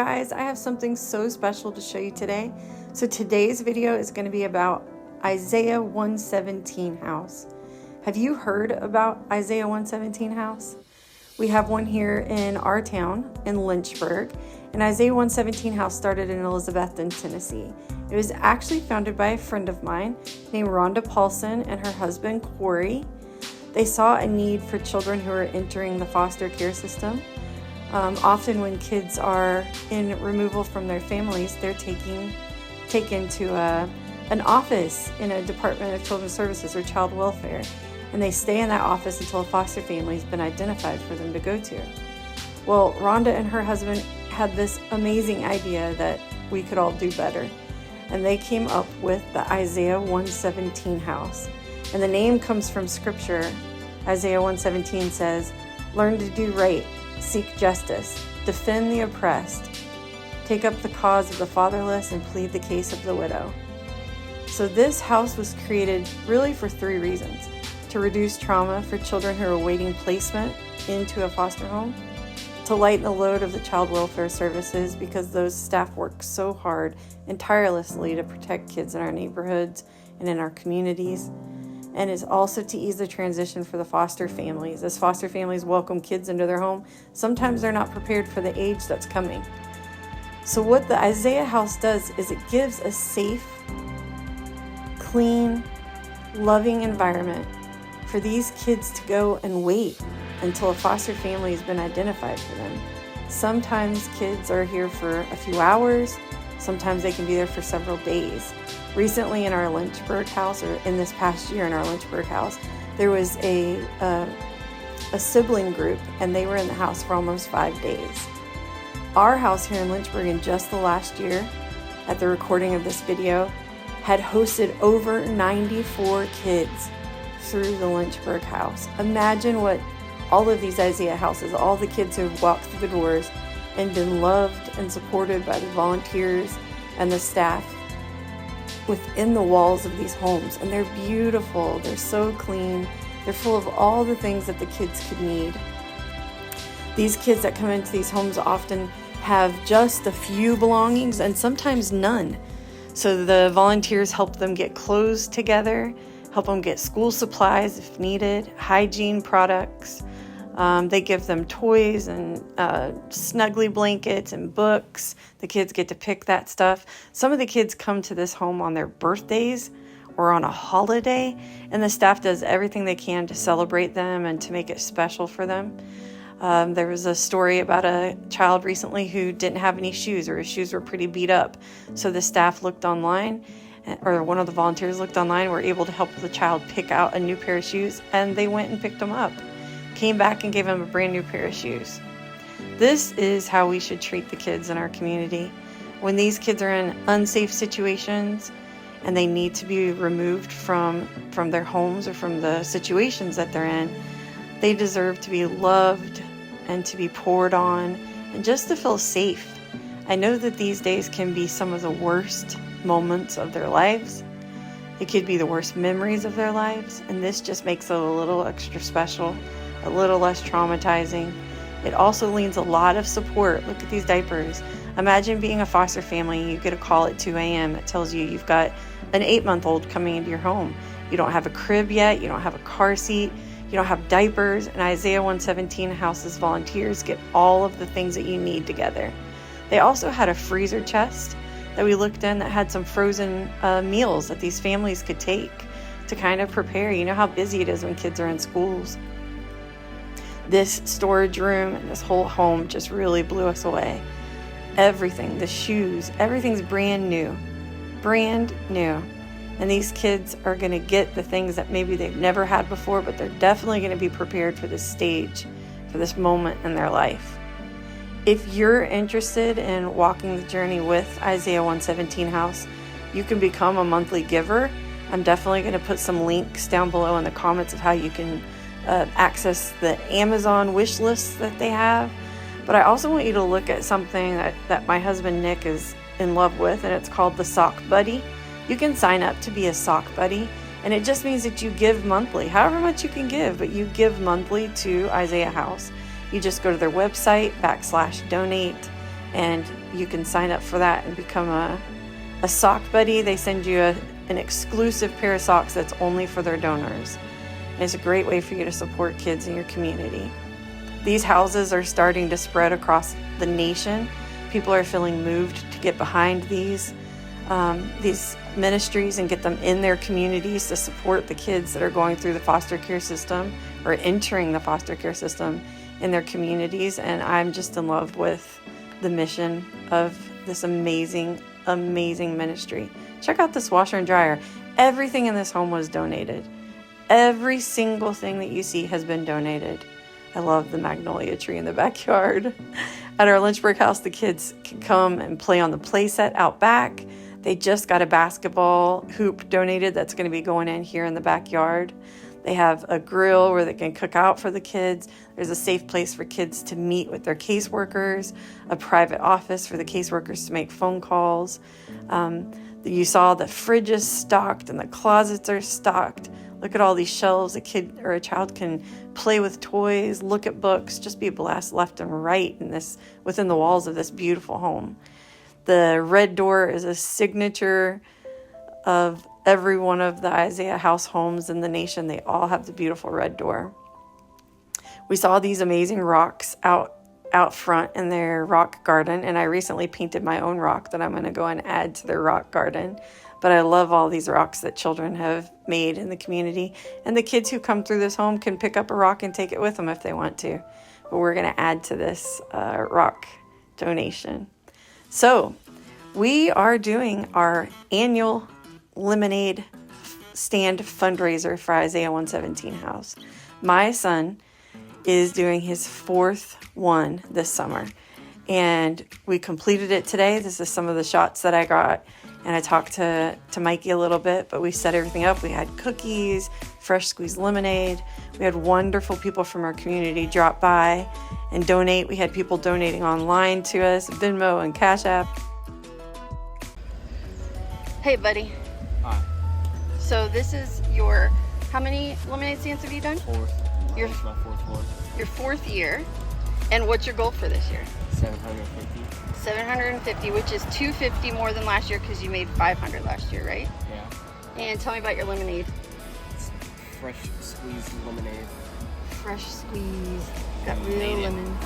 guys, I have something so special to show you today. So today's video is going to be about Isaiah 117 house. Have you heard about Isaiah 117 house? We have one here in our town in Lynchburg, and Isaiah 117 house started in Elizabethton, Tennessee. It was actually founded by a friend of mine named Rhonda Paulson and her husband Corey. They saw a need for children who are entering the foster care system. Often when kids are in removal from their families, they're taken to an office in a Department of Children's Services or Child Welfare, and they stay in that office until a foster family has been identified for them to go to. Well, Rhonda and her husband had this amazing idea that we could all do better, and they came up with the Isaiah 117 house. And the name comes from scripture. Isaiah 117 says, "Learn to do right, seek justice, defend the oppressed, take up the cause of the fatherless, and plead the case of the widow." So this house was created really for three reasons: to reduce trauma for children who are awaiting placement into a foster home, to lighten the load of the child welfare services because those staff work so hard and tirelessly to protect kids in our neighborhoods and in our communities, and is also to ease the transition for the foster families. As foster families welcome kids into their home, sometimes they're not prepared for the age that's coming. So what the Isaiah house does is it gives a safe, clean, loving environment for these kids to go and wait until a foster family has been identified for them. Sometimes kids are here for a few hours, sometimes they can be there for several days. Recently in our Lynchburg house, or in this past year in our Lynchburg house, there was a sibling group, and they were in the house for almost 5 days. Our house here in Lynchburg in just the last year, at the recording of this video, had hosted over 94 kids through the Lynchburg house. Imagine what all of these Isaiah houses, all the kids who have walked through the doors and been loved and supported by the volunteers and the staff within the walls of these homes. And they're beautiful, they're so clean, they're full of all the things that the kids could need. These kids that come into these homes often have just a few belongings and sometimes none. So the volunteers help them get clothes together, help them get school supplies if needed, hygiene products. They give them toys and snuggly blankets and books. The kids get to pick that stuff. Some of the kids come to this home on their birthdays or on a holiday, and the staff does everything they can to celebrate them and to make it special for them. There was a story about a child recently who didn't have any shoes, or his shoes were pretty beat up. So the staff looked online, or one of the volunteers looked online, were able to help the child pick out a new pair of shoes, and they went and picked them up. Came back and gave him a brand new pair of shoes. This is how we should treat the kids in our community. When these kids are in unsafe situations and they need to be removed from their homes or from the situations that they're in, they deserve to be loved and to be poured on and just to feel safe. I know that these days can be some of the worst moments of their lives. It could be the worst memories of their lives, and this just makes it a little extra special, a little less traumatizing. It also leans a lot of support. Look at these diapers. Imagine being a foster family. You get a call at 2 a.m. that tells you you've got an 8-month-old coming into your home. You don't have a crib yet. You don't have a car seat. You don't have diapers. And Isaiah 117 house's volunteers get all of the things that you need together. They also had a freezer chest that we looked in that had some frozen meals that these families could take to kind of prepare. You know how busy it is when kids are in schools. This storage room and this whole home just really blew us away. Everything, the shoes, everything's brand new. Brand new. And these kids are going to get the things that maybe they've never had before, but they're definitely going to be prepared for this stage, for this moment in their life. If you're interested in walking the journey with Isaiah 117 house, you can become a monthly giver. I'm definitely going to put some links down below in the comments of how you can access the Amazon wish lists that they have. But I also want you to look at something that my husband Nick is in love with, and it's called the Sock Buddy. You can sign up to be a sock buddy, and it just means that you give monthly, however much you can give, but you give monthly to Isaiah House. You just go to their website, /donate, and you can sign up for that and become a sock buddy. They send you an exclusive pair of socks that's only for their donors. And it's a great way for you to support kids in your community. These houses are starting to spread across the nation. People are feeling moved to get behind these ministries and get them in their communities to support the kids that are going through the foster care system or entering the foster care system in their communities. And I'm just in love with the mission of this amazing ministry. Check out this washer and dryer. Everything in this home was donated. Every single thing that you see has been donated. I love the magnolia tree in the backyard. At our Lynchburg house, the kids can come and play on the play set out back. They just got a basketball hoop donated that's going to be going in here in the backyard. They have a grill where they can cook out for the kids. There's a safe place for kids to meet with their caseworkers, a private office for the caseworkers to make phone calls. You saw the fridge is stocked and the closets are stocked. Look at all these shelves. A kid or a child can play with toys, look at books, just be blessed left and right within the walls of this beautiful home. The red door is a signature of every one of the Isaiah House homes in the nation. They all have the beautiful red door. We saw these amazing rocks out front in their rock garden, and I recently painted my own rock that I'm going to go and add to their rock garden. But I love all these rocks that children have made in the community, and the kids who come through this home can pick up a rock and take it with them if they want to. But we're going to add to this rock donation. So we are doing our annual LeMoNaDe stand fundraiser for Isaiah 117 House. My son is doing his 4th one this summer, and we completed it today. This is some of the shots that I got, and I talked to Mikey a little bit, but we set everything up. We had cookies, fresh squeezed lemonade. We had wonderful people from our community drop by and donate. We had people donating online to us, Venmo and Cash App. Hey, buddy. Hi. So this is how many lemonade stands have you done? 4th. Your 4th one. Your 4th year. And what's your goal for this year? 750. 750, which is 250 more than last year because you made 500 last year, right? Yeah. And tell me about your lemonade. It's fresh squeezed lemonade. Fresh squeezed. Got real lemons.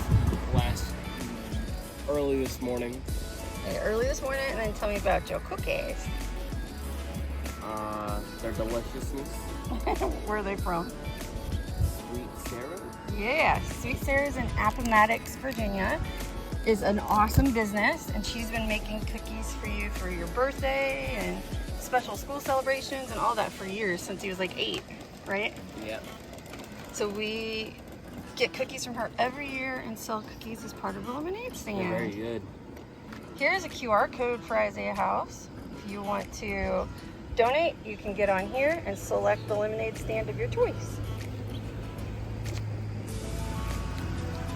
Early this morning. Okay, early this morning, and then tell me about your cookies. Their deliciousness. Where are they from? Sweet Sarah? Yeah, Sweet Sarah's in Appomattox, Virginia. Is an awesome business, and she's been making cookies for you for your birthday and special school celebrations and all that for years, since he was like 8, right? Yep. So we get cookies from her every year and sell cookies as part of the lemonade stand. They're very good. Here's a QR code for Isaiah House. If you want to donate, you can get on here and select the lemonade stand of your choice.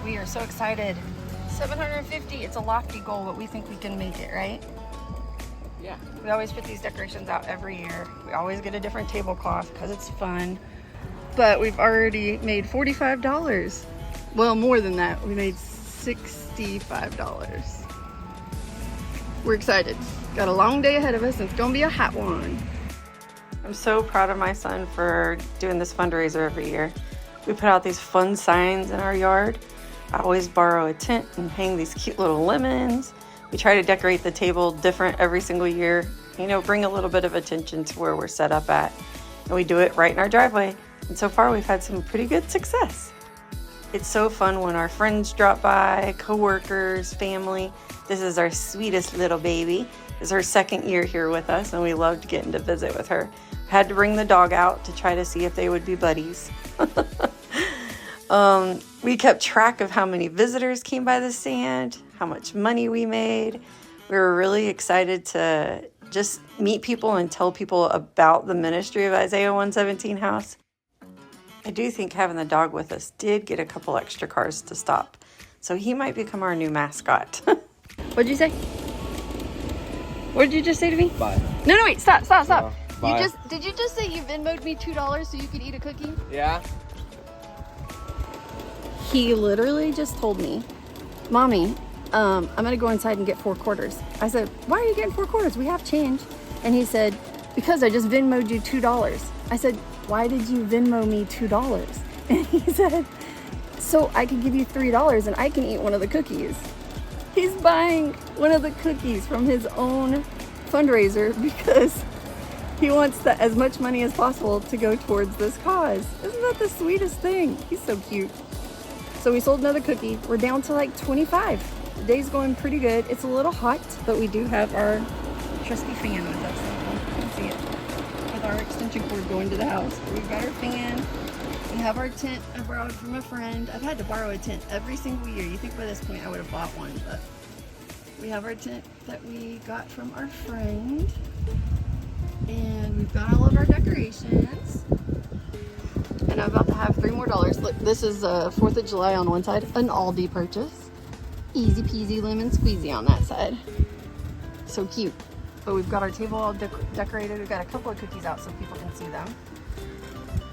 We are so excited. 750, it's a lofty goal, but we think we can make it, right? Yeah. We always put these decorations out every year. We always get a different tablecloth because it's fun. But we've already made $45. Well, more than that. We made $65. We're excited. Got a long day ahead of us, and it's gonna be a hot one. I'm so proud of my son for doing this fundraiser every year. We put out these fun signs in our yard. I always borrow a tent and hang these cute little lemons. We try to decorate the table different every single year, bring a little bit of attention to where we're set up at. And we do it right in our driveway. And so far we've had some pretty good success. It's so fun when our friends drop by, coworkers, family. This is our sweetest little baby. This is her 2nd year here with us, and we loved getting to visit with her. Had to bring the dog out to try to see if they would be buddies. We kept track of how many visitors came by the stand, how much money we made. We were really excited to just meet people and tell people about the ministry of Isaiah 117 House. I do think having the dog with us did get a couple extra cars to stop. So he might become our new mascot. What'd you say? What did you just say to me? Bye. No, wait, stop. Bye. Did you just say you Venmo'd me $2 so you could eat a cookie? Yeah. He literally just told me, Mommy, I'm gonna go inside and get 4 quarters. I said, why are you getting 4 quarters? We have change. And he said, because I just Venmo'd you $2. I said, why did you Venmo me $2? And he said, so I could give you $3 and I can eat one of the cookies. He's buying one of the cookies from his own fundraiser because he wants as much money as possible to go towards this cause. Isn't that the sweetest thing? He's so cute. So we sold another cookie. We're down to like 25. The day's going pretty good. It's a little hot, but we do have our trusty fan with us. You can see it. With our extension cord going to the house. We've got our fan. We have our tent I borrowed from a friend. I've had to borrow a tent every single year. You think by this point I would have bought one, but we have our tent that we got from our friend. And we've got all of our decorations. And I'm about to have $3 more. Look, this is 4th of July on one side, an Aldi purchase. Easy peasy lemon squeezy on that side. So cute. But we've got our table all decorated. We've got a couple of cookies out so people can see them.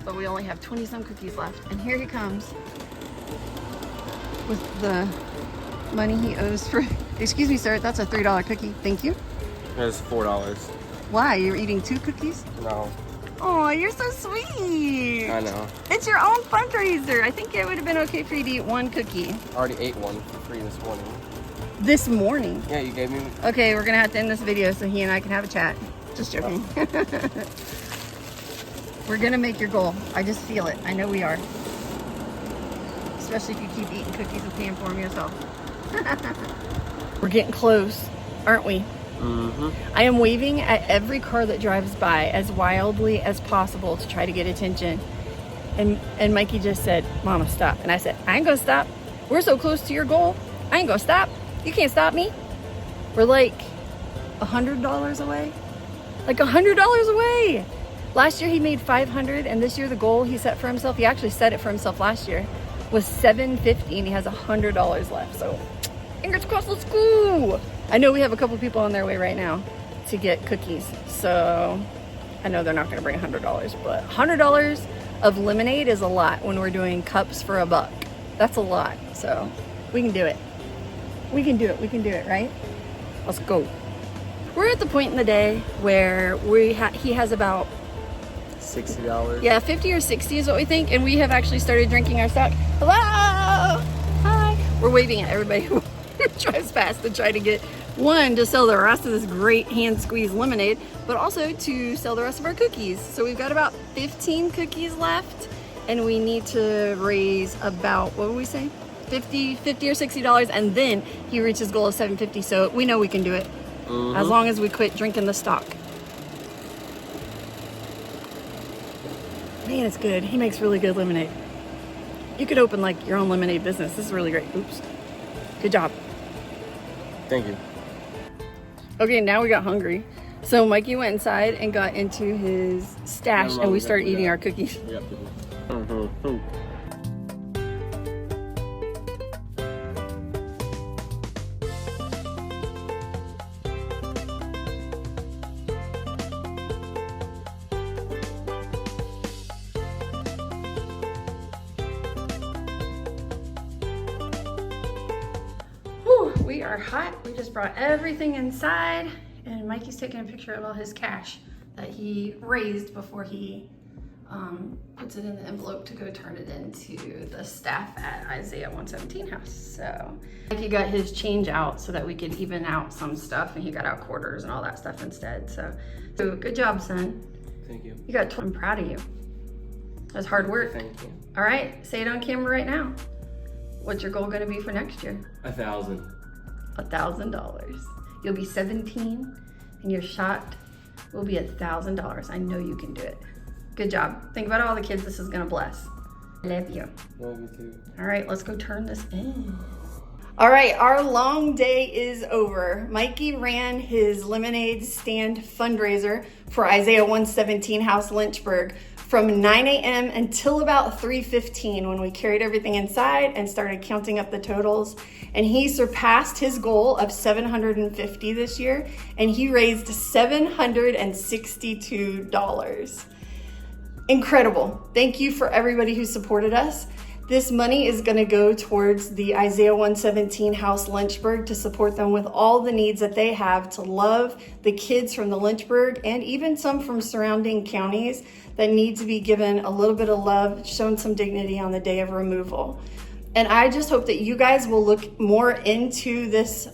But we only have 20 some cookies left. And here he comes with the money he owes for, excuse me sir, that's a $3 cookie. Thank you. That's $4. Why? You're eating 2 cookies? No. Oh, you're so sweet. I know. It's your own fundraiser. I think it would have been okay for you to eat 1 cookie. I already ate one for free this morning. This morning? Yeah, you gave me. Okay, we're gonna have to end this video so he and I can have a chat. Just joking. We're gonna make your goal. I just feel it. I know we are. Especially if you keep eating cookies and paying for them yourself. We're getting close, aren't we? Mm-hmm. I am waving at every car that drives by as wildly as possible to try to get attention. And Mikey just said, Mama, stop. And I said, I ain't gonna stop. We're so close to your goal. I ain't gonna stop. You can't stop me. We're like $100 away. Like $100 away. Last year he made 500, and this year the goal he set for himself, he actually set it for himself last year, was $750, and he has $100 left. So fingers crossed, let's go. I know we have a couple people on their way right now to get cookies. So I know they're not gonna bring $100, but $100 of LeMoNaDe is a lot when we're doing cups for $1. That's a lot. So we can do it. We can do it. We can do it, right? Let's go. We're at the point in the day where he has about $60. Yeah, 50 or 60 is what we think, and we have actually started drinking our stock. Hello! Hi! We're waving at everybody who drives past to try to get, one, to sell the rest of this great hand-squeezed lemonade, but also to sell the rest of our cookies. So we've got about 15 cookies left, and we need to raise about, what would we say? $50 or $60, and then he reaches his goal of $750, so we know we can do it. Mm-hmm. As long as we quit drinking the stock. Man, it's good. He makes really good lemonade. You could open like your own lemonade business. This is really great. Oops. Good job. Thank you. Okay, now we got hungry. So Mikey went inside and got into his stash, and we started eating our cookies. Yep. Mm-hmm. We are hot. We just brought everything inside, and Mikey's taking a picture of all his cash that he raised before he puts it in the envelope to go turn it into the staff at Isaiah 117 house. So Mikey got his change out so that we could even out some stuff, and he got out quarters and all that stuff instead. So good job, son. Thank you. You got, I'm proud of you. That's hard work. Thank you. All right, say it on camera right now. What's your goal gonna be for next year? 1,000. $1,000. You'll be 17 and your shot will be $1,000. I know you can do it. Good job. Think about all the kids this is gonna bless. I love you. Love you too. All right, let's go turn this in. All right, our long day is over. Mikey ran his lemonade stand fundraiser for Isaiah 117 House Lynchburg from 9 a.m. until about 3:15 when we carried everything inside and started counting up the totals. And he surpassed his goal of $750 this year, and he raised $762. Incredible. Thank you for everybody who supported us. This money is going to go towards the Isaiah 117 House Lynchburg to support them with all the needs that they have to love the kids from the Lynchburg and even some from surrounding counties that need to be given a little bit of love, shown some dignity on the day of removal. And I just hope that you guys will look more into this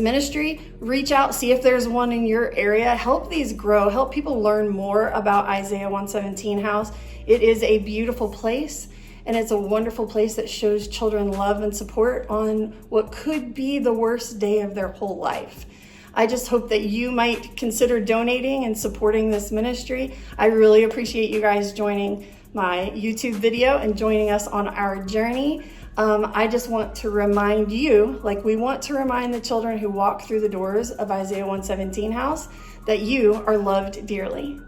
ministry, reach out, see if there's one in your area, help these grow, help people learn more about Isaiah 117 House. It is a beautiful place. And it's a wonderful place that shows children love and support on what could be the worst day of their whole life. I just hope that you might consider donating and supporting this ministry. I really appreciate you guys joining my YouTube video and joining us on our journey. I just want to remind you, like we want to remind the children who walk through the doors of Isaiah 117 House, that you are loved dearly.